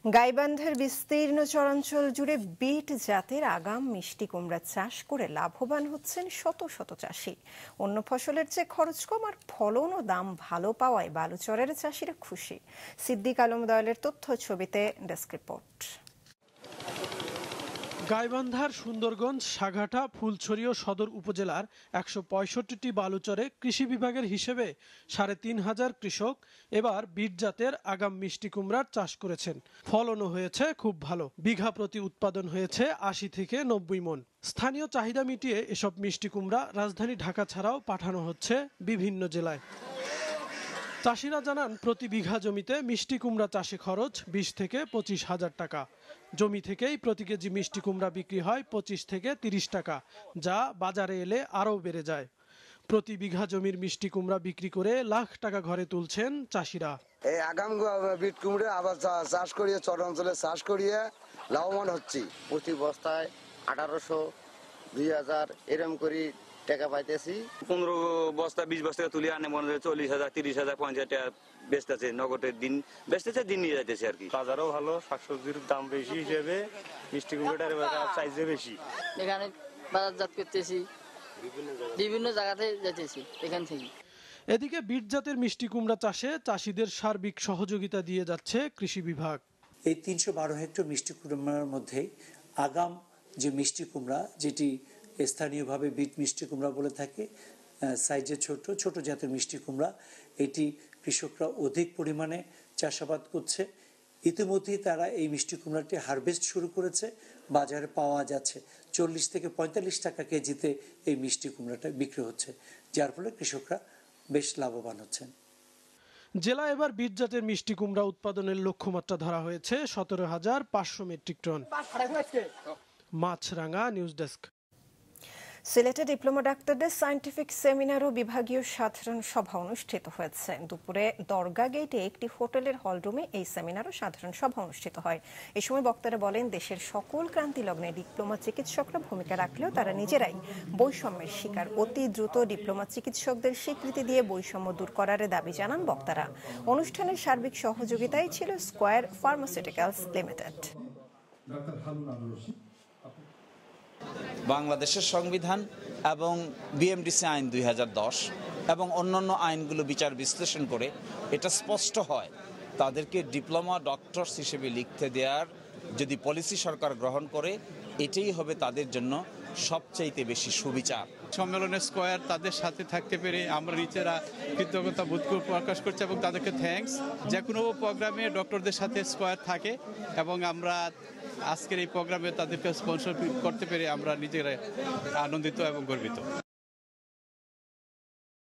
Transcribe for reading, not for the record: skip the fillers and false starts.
গাইবান্ধার বিস্তীর্ণ চরাঞ্চল জুড়ে বিট জাতের আগাম মিষ্টি কুমড়া চাষ করে লাভবান হচ্ছেন শত শত চাষি। অন্য ফসলের চেয়ে খরচ কম আর ফলন ও দাম ভালো পাওয়ায় বালুচরের চাষিরা খুশি। সিদ্দিক আলম দয়ালের তথ্য ছবিতে ডেস্ক রিপোর্ট। গাইবান্ধার সুন্দরগঞ্জ, সাঘাটা, ফুলছড়ি ও সদর উপজেলার ১৬৫টি বালুচরে কৃষি বিভাগের হিসেবে ৩,৫০০ কৃষক এবার বিট জাতের আগাম মিষ্টি কুমড়ার চাষ করেছেন। ফলনও হয়েছে খুব ভালো। বিঘা প্রতি উৎপাদন হয়েছে ৮০ থেকে ৯০ মণ। স্থানীয় চাহিদা মিটিয়ে এসব মিষ্টি কুমড়া রাজধানী ঢাকা ছাড়াও পাঠানো হচ্ছে বিভিন্ন জেলায়। চাষিরা জানান, প্রতি বিঘা জমিতে মিষ্টি কুমড়া চাষে খরচ ২০ থেকে ২৫ হাজার টাকা। জমি থেকেই প্রতি কেজি মিষ্টি কুমড়া বিক্রি হয় ২৫ থেকে ৩০ টাকা, যা বাজারে এলে আরও বেড়ে যায়। প্রতি বিঘা জমির মিষ্টি কুমড়া বিক্রি করে লাখ টাকা ঘরে তুলছেন চাষিরা। এই আগাম বিট কুমড়া আবার চাষ করিয়ে চরাঞ্চলে চাষ করিয়ে লাভবান হচ্ছি। প্রতি বস্তায় ১৮০০, ২০০০ এরকম করে টাকা পাইতেছি। ১৫ বস্তা ২০ বস্তা তুলে আনে মনে হয় ৪০,০০০, ৩০,০০০, ৫০,০০০ টাকা বেচতেছে। নগদের দিন বেচতেছে, দিন নিয়ে যাইতেছে আর কি। বাজারও ভালো, শাকসবজির দাম বেশি হিসেবে মিষ্টি কুমড়াটার চাইছে বেশি। এখানে বাজারজাত করতেছি, বিভিন্ন জায়গাতে যাইতেছি এখান থেকে। এদিকে বিট জাতের মিষ্টি কুমড়া চাষে চাষিদের সার্বিক সহযোগিতা দিয়ে যাচ্ছে কৃষি বিভাগ। এই ৩১২ হেক্টর মিষ্টি কুমড়ার মধ্যে আগাম যে মিষ্টি কুমড়া, যেটি স্থানীয়ভাবে বিট মিষ্টি কুমড়া বলে থাকে, সাইজে ছোট ছোট জাতের মিষ্টি কুমড়া, এটি কৃষকরা অধিক পরিমাণে চাষাবাদ করছে। ইতিমধ্যেই তারা এই মিষ্টি কুমড়াটি হারভেস্ট শুরু করেছে। বাজারে পাওয়া যাচ্ছে ৪০ থেকে ৪৫ টাকা কেজিতে এই মিষ্টি কুমড়াটা বিক্রি হচ্ছে, যার ফলে কৃষকরা বেশ লাভবান হচ্ছেন। জেলায় এবার বিট জাতের মিষ্টি কুমড়া উৎপাদনের লক্ষ্যমাত্রা ধরা হয়েছে ১৭,৫০০ মেট্রিক টন। মাছরাঙা, নিউজ ডেস্ক। সিলেটে ডিপ্লোমা ডাক্তারদের সায়েন্টিফিক সেমিনার ও বিভাগীয় সাধারণ সভা অনুষ্ঠিত হয়েছে। দুপুরে দরগা গেটে একটি হোটেলের হলরুমে এই সেমিনার ও সাধারণ সভা অনুষ্ঠিত হয়। এই সময় বক্তারা বলেন, দেশের সকল ক্রান্তি লগ্নে ডিপ্লোমা চিকিৎসকরা ভূমিকা রাখলেও তারা নিজেরাই বৈষম্যের শিকার। অতি দ্রুত ডিপ্লোমা চিকিৎসকদের স্বীকৃতি দিয়ে বৈষম্য দূর করার দাবি জানান বক্তারা। অনুষ্ঠানের সার্বিক সহযোগিতায় ছিল স্কয়ার ফার্মাসিউটিক্যালস লিমিটেড। বাংলাদেশের সংবিধান এবং বিএমডিসি আইন ২০১০ এবং অন্যান্য আইনগুলো বিচার বিশ্লেষণ করে এটা স্পষ্ট হয়, তাদেরকে ডিপ্লোমা ডক্টরস হিসেবে লিখতে দেওয়ার যদি পলিসি সরকার গ্রহণ করে, এটাই হবে তাদের জন্য সবচাইতে বেশি সুবিচার। সম্মেলনে স্কয়ার তাদের সাথে থাকতে পেরে আমরা নিজেরা কৃতজ্ঞতা বোধ প্রকাশ করছি এবং তাদেরকে থ্যাঙ্কস। যে কোনো প্রোগ্রামে ডক্টরদের সাথে স্কয়ার থাকে এবং আমরা আজকের এই প্রোগ্রামে তাদেরকে স্পন্সর করতে পেরে আমরা নিজেরা আনন্দিত এবং গর্বিত।